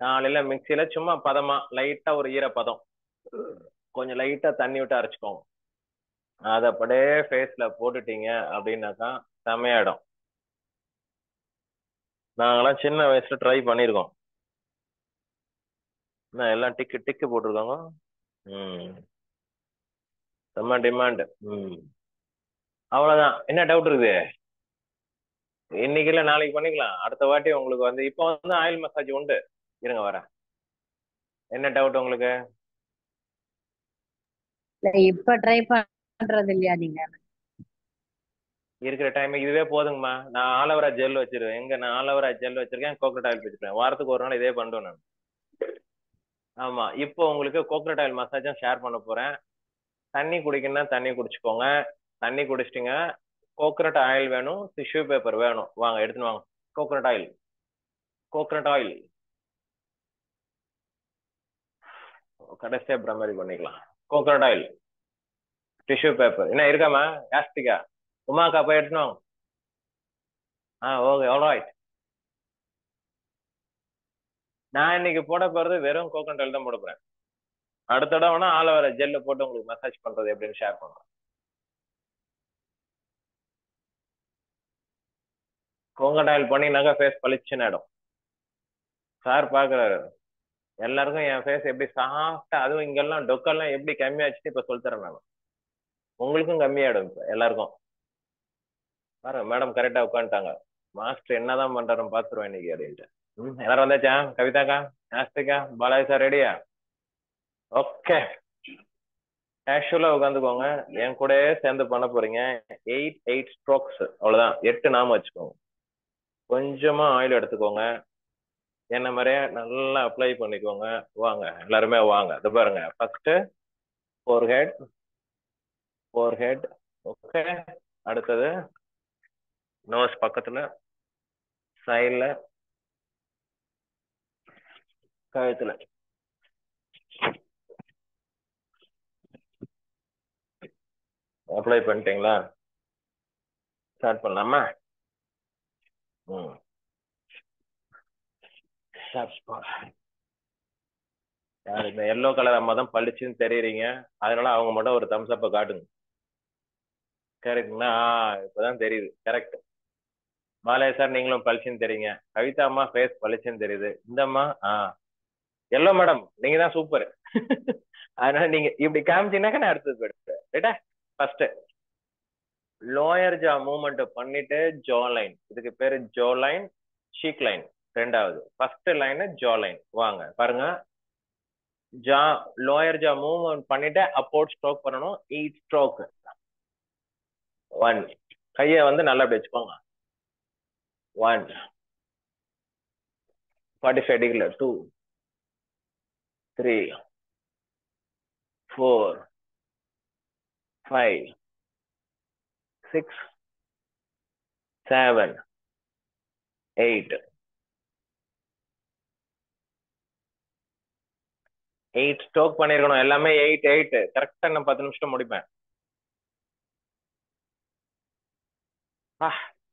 காலையில மிக்சியில சும்மா பதமா லைட்டா ஒரு ஈரப்பதம், கொஞ்சம் லைட்டா தண்ணி விட்டு அரைச்சுக்கோங்க. அதை அப்படியே ஃபேஸ்ல போட்டுட்டீங்க அப்படின்னாக்கா செமையாயிடும். நாங்கெல்லாம் சின்ன வயசுல ட்ரை பண்ணிருக்கோம். எல்லாம் டிக்கு டிக்கு போட்டிருக்காங்க. செம்ம டிமாண்ட். அவ்வளவுதான். என்ன டவுட் இருக்குது? இன்னைக்கு இல்ல நாளைக்கு பண்ணிக்கலாம். அடுத்த வாட்டி உங்களுக்கு வந்து இப்போ வந்து ஆயில் மசாஜ் உண்டு. இருங்க வரேன். என்ன டவுட் உங்களுக்கு? இல்ல இப்ப ட்ரை பண்றது இல்லையா நீங்க? இருக்கிற டைம் இதுவே போதுங்கம்மா. நான் ஆலோவேரா ஜெல் வச்சிருவேன். நான் ஆலோவேரா ஜெல் வச்சிருக்கேன், கோகனட் ஆயில் வச்சிருக்கேன். வாரத்துக்கு ஒரு நாள் இதே பண்ணுவேன் நான். ஆமா, இப்போ உங்களுக்கு கோகனட் ஆயில் மசாஜும் ஷேர் பண்ண போறேன். தண்ணி குடிக்கணும்னா தண்ணி குடிச்சுக்கோங்க. தண்ணி குடிச்சிட்டீங்க. கோகனட் ஆயில் வேணும், டிஷ்யூ பேப்பர் வேணும். வாங்க எடுத்துன்னு வாங்க. கோகனட் ஆயில், கோகனட் ஆயில் கடைசியா பிரமரி பண்ணிக்கலாம். கோகனட் ஆயில், டிஷ்யூ பேப்பர் என்ன இருக்காமா? யாஸ்திகா உமாக்கா போய் எடுத்துன்னு வாங்க. Okay alright. நான் இன்னைக்கு போட போறது வெறும் கோகனட் ஆயில் தான் போட போறேன். அடுத்த தடவை ஆலோவேரா ஜெல்ல போட்டு உங்களுக்கு மசாஜ் பண்றது எப்படின்னு ஷேர் பண்றேன். கோகனட் ஆயில் பண்ணினாக்கா ஃபேஸ் பளிச்சுன்னு ஆயிடும். சார் பாக்குறாரு எல்லாருக்கும் என் ஃபேஸ் எப்படி சாஃப்டா, அதுவும் இங்கெல்லாம் டொக்கெல்லாம் எப்படி கம்மியாச்சுன்னு இப்ப சொல்லித்தரேன் நான். உங்களுக்கும் கம்மியாயிடும் இப்ப எல்லாருக்கும். பாருங்க மேடம் கரெக்டா உட்காந்துட்டாங்க. மாஸ்டர் என்னதான் பண்றாருன்னு பாத்துருவேன் இன்னைக்கு அப்படின்ட்டு. எல்லாரும் வந்தாச்சா? கவிதாக்கா, நாஸ்திகா, பாலாஜி சார் ரெடியா? ஓகே, கேஷுவலா உட்காந்துக்கோங்க. என் கூட சேர்ந்து பண்ண போறீங்க. 8 ஸ்ட்ரோக்ஸ், அவ்வளவுதான். 8 நாம வச்சுக்கோங்க. கொஞ்சமா ஆயில் எடுத்துக்கோங்க. என்ன மாதிரியே நல்லா அப்ளை பண்ணிக்கோங்க. வாங்க எல்லாருமே வாங்க. இது பாருங்க, ஃபர்ஸ்ட் ஃபோர்ஹெட், ஃபோர்ஹெட். ஓகே, அடுத்தது நோஸ் பக்கத்துல, சைட்ல, கழுத்துல. அப்ளை பண்ணிட்டீங்களா? ஸ்டார்ட் பண்ணலாமா? இந்த எல்லோ கலர் அம்மா தான் பளிச்சுன்னு தெரியுறீங்க. அதனால அவங்க மட்டும் ஒரு தம்ஸ் அப்ப காட்டுங்க. கரெக்டுங்களா? இப்பதான் தெரியுது. கரெக்ட். பாலையா சார் நீங்களும் பளிச்சுன்னு தெரியுங்க. கவிதா அம்மா ஃபேஸ் பளிச்சுன்னு தெரியுது. இந்த அம்மா எல்லோ மேடம் நீங்க தான் சூப்பர். அதனால நீங்க இப்படி காமிச்சீங்கன்னாக்க நான் அடுத்தது போயிடுறேன். ரைட்டா? ஃபர்ஸ்ட் லோயர் ஜா மூவ்மெண்ட் பண்ணிட்டு ஜோ லைன். இதுக்கு பேரு ஜோ லைன், ஷீக் லைன். ரெண்டாவது ஃபர்ஸ்ட் லைன் ஜோ லைன். வாங்க பாருங்க. ஜா லோயர் ஜா மூவ்மெண்ட் பண்ணிட்டு அப்போர்ட் ஸ்ட்ரோக் பண்ணணும். 8 ஸ்ட்ரோக். 1, கையை வந்து நல்லா அப்படி வச்சுக்கோங்க. 1, 45 டிகிரில. 2, 3, 4, 5, 6, 7, 8. 8 ஸ்ட்ரோக் பண்ணிருக்கணும். எல்லாமே 8 கரெக்டா. நான் 10 நிமிஷம் முடிப்பேன்.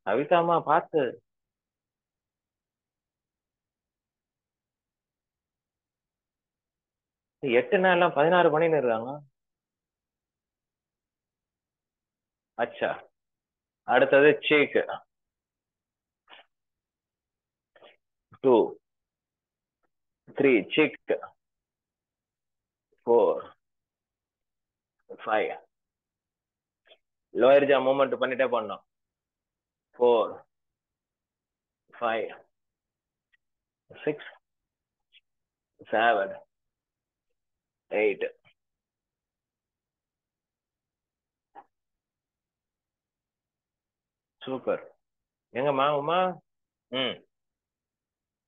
கவிதாமா பார்த்து. எட்டுனா எல்லாம் 16 பண்ணின்னு இருக்காங்க. அச்சா, அடுத்தது cheek. 2, 3 cheek. 4, 5. Lower jaw movement பண்ணிட்டே பண்ணோம். 4, 5, 6, 7, 8. சூப்பர். எங்கம்மா உமா?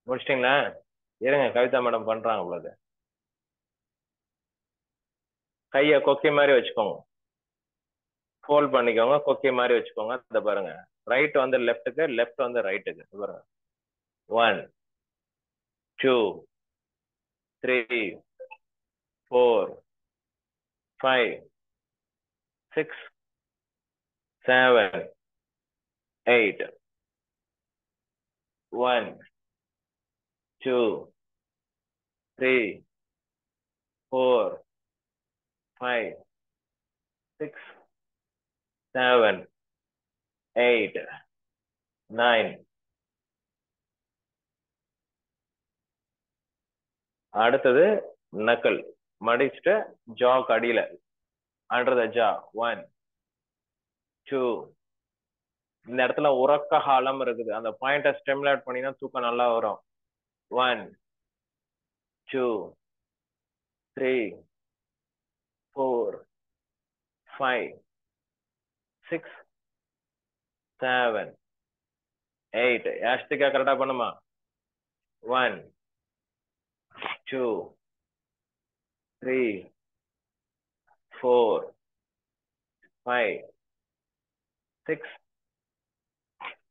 முடிச்சிட்டீங்களா? இருங்க, கவிதா மேடம் பண்றாங்க உங்களுக்கு. கைய கொக்கி மாதிரி வச்சுக்கோங்க. ஃபோல்ட் பண்ணிக்கோங்க, கொக்கி மாதிரி வச்சுக்கோங்க. இத பாருங்க, ரைட் வந்து லெஃப்ட்டுக்கு, லெஃப்ட் வந்து ரைட்டுக்கு. பாருங்க. 1, 2, 3, 4, 5, 6, 7, 8. 1, 2, 3, 4, 5, 6, 7, 8, 9. அடுத்தது நக்கல் மடிச்சுட்டு ஜாக்கு அடியில, அண்டர் த ஜா. 1, 2. இந்த இடத்துல உறக்க ஹாலம் இருக்குது. அந்த பாயிண்ட ஸ்டிமுலேட் பண்ணினா தூக்கம் நல்லா வரும். 1 2 3 4 5 6 7 8. யாஸ்திகா கரெக்டா பண்ணுமா? 1 2 3 4 5 6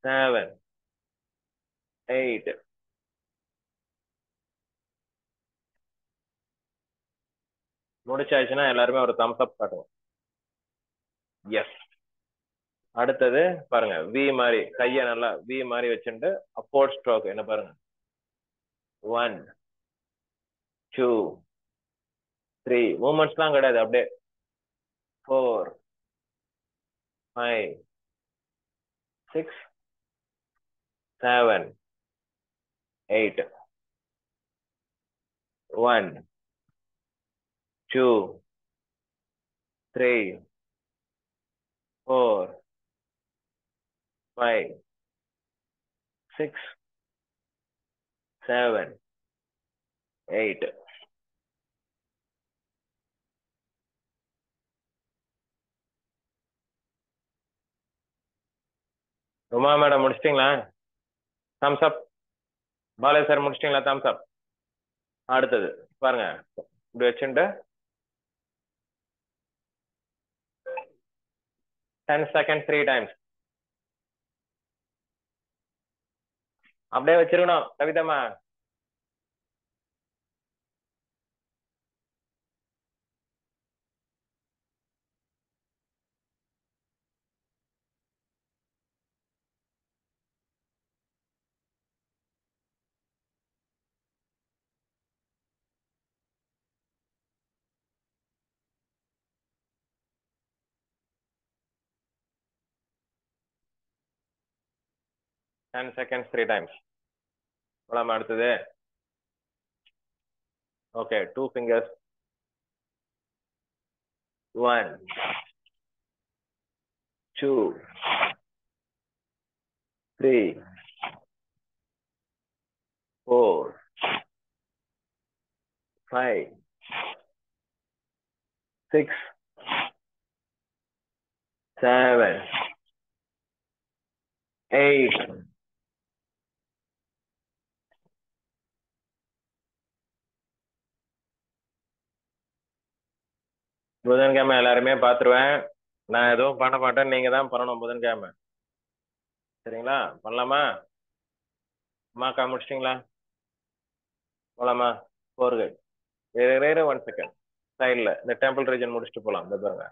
7 8. முடிச்சாச்சுன்னா எல்லாருமே ஒரு தம்ஸ் அப் காட்டுங்க. எஸ். அடுத்தது பாருங்க, வி மாதிரி கைய நல்லா வி மாதிரி வச்சுட்டு அப்போர்ட் ஸ்ட்ரோக் என்ன பாருங்க. 1 2 3. மூமெண்ட்ஸ்லாம் கிடையாது, அப்படியே 4 5 6 7 8. 1 2 3 4 5 6 7 8. உமா மேடம் முடிச்சிட்டீங்களா? Thumbs up. பாலாஜி சார் முடிச்சிட்டீங்களா? Thumbs up. அடுத்தது பாருங்க, இப்படி வச்சுட்டு 10 seconds 3 times. அப்படியே வச்சிருக்கணும் கவிதம்மா. Ten seconds 3 times. போலாமா? அடுத்தது ஓகே, 2 fingers. 1 2 3 4 5 6 7 8. புதன்கிழமை எல்லாருமே பாத்துருவேன். நான் எதுவும் பண்ண மாட்டேன், நீங்க தான் பண்ணணும் புதன்கிழமை. சரிங்களா? பண்ணலாமா? அம்மாக்கா முடிச்சிட்டீங்களா? போலாமா? ஃபோர்கட். வேற 1 second. சைட்ல இந்த டெம்பிள் ரீஜன் முடிச்சுட்டு போலாம். இந்த பாருங்க,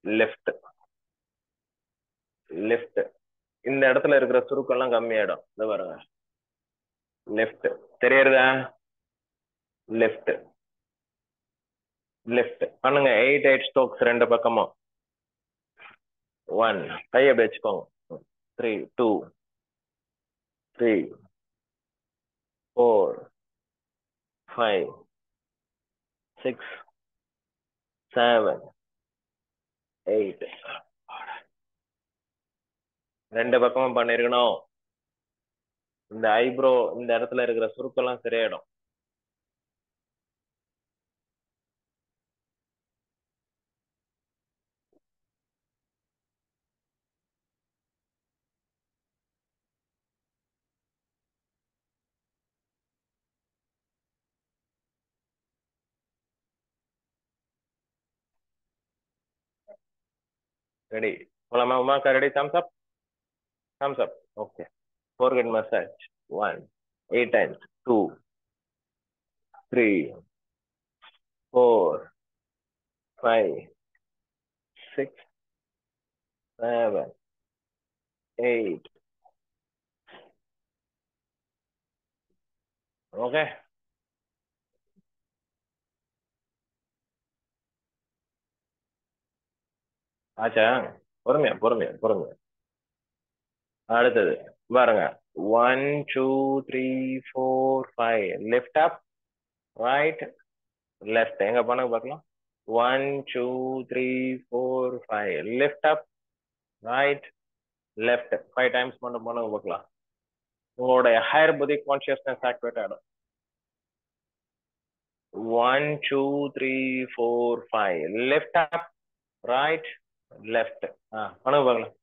லெஃப்ட் லெஃப்ட். இந்த இடத்துல இருக்கிற சுருக்கெல்லாம் கம்மியாயிடும். இந்த பாருங்க, லெஃப்ட் தெரியறதா? லெஃப்ட் லெஃப்ட் பண்ணுங்க. 8 ஸ்ட்ரோக்ஸ் ரெண்டு பக்கமும். 1 கையை அப்படி வச்சுக்கோங்க. 3 2 3 4 5 6 7 8. ரெண்டு பக்கமும் பண்ணிருக்கணும். இந்த ஐப்ரோ இந்த இடத்துல இருக்கிற சுருக்கெல்லாம் சரியாயிடும். ரெடி? போலாமா? உமாக்கா ready? Thumbs up. Thumbs up. Okay. Forehead massage. 1 8 times. 2 3 4 5 6 7 8. Okay. ஆச்சா? பொறுமையா பொறுமையா பொறுமையா. அடுத்தது பாருங்க, 1 2 3 4 5. Left up right left. எங்க பண்ணுங்க பார்க்கலாம். 1, 2, 3, 4, 5. Lift up, right, left. 5 times மட்டும் பண்ணுங்க பார்க்கலாம். உங்களுடைய ஹையர் புத்தி கான்சியஸ்னஸ் ஆக்டிவேட் ஆகிடும். 1, 2, 3, 4, 5. Lift up, right, left. பண்ணுங்க பார்க்கலாம்.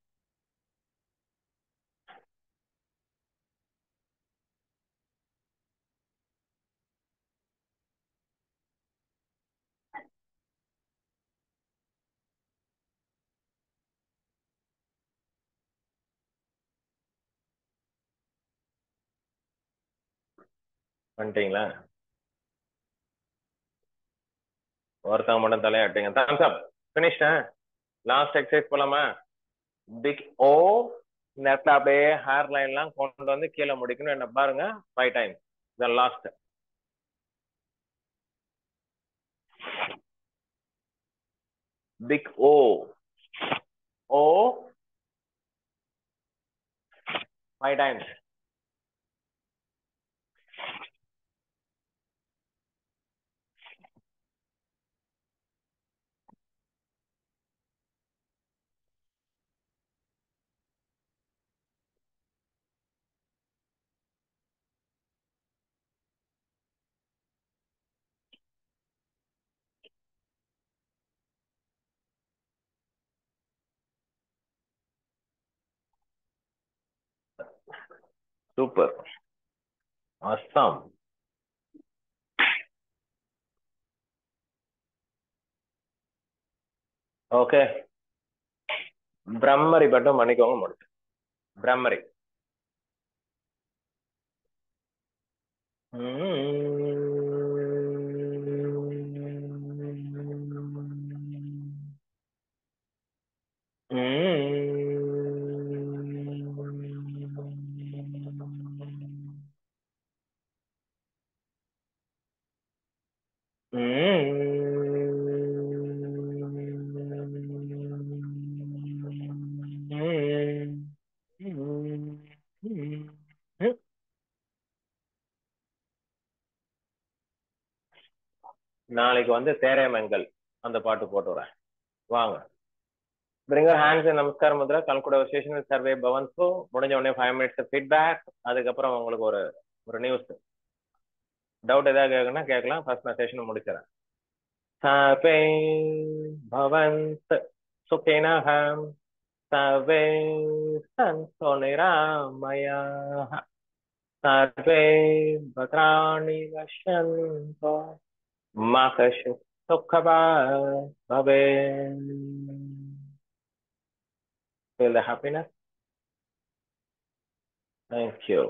பண்ணிட்டீங்களா? ஒருத்தவங்க மட்டும் தலையாட்டிங்க. Thumbs up. Finished. Last exercise போலாமா? பிக் ஓ இந்த இடத்துல அப்படியே ஹேர் லைன்லாம் கொண்டு வந்து கீழே முடிக்கணும். என்ன பாருங்க 5 times. The last. Big O O 5 times. Super. Awesome. Okay. Bhramari மட்டும் பண்ணிக்கோங்க. முடிச்சு பிரம்மரி. நாளைக்கு வந்து தேரேமங்கல் அந்த பாட்டு போட்டு வரேன். வாங்க. Bring your hands in நமஸ்கார முத்ரா. கல்குட செஷன் சர்வே பவன்சோ. முடிஞ்ச உடனே 5 மினிட்ஸ் ஃபீட்பேக். அதுக்கப்புறம் உங்களுக்கு ஒரு நியூஸ் டவுட் ஏதாவது கேட்கணும்னா கேட்கலாம். ஃபர்ஸ்ட் நான் செஷன் முடிச்சிடறேன். சர்வே பவந்த் சுகினஹ சர்வே சந்தோ நிராமயாः சர்வே பத்ராணி பஷ்யन्तோ மா கஷ்சித் துக்கபாக் பவேத். Feel the happiness? Thank you.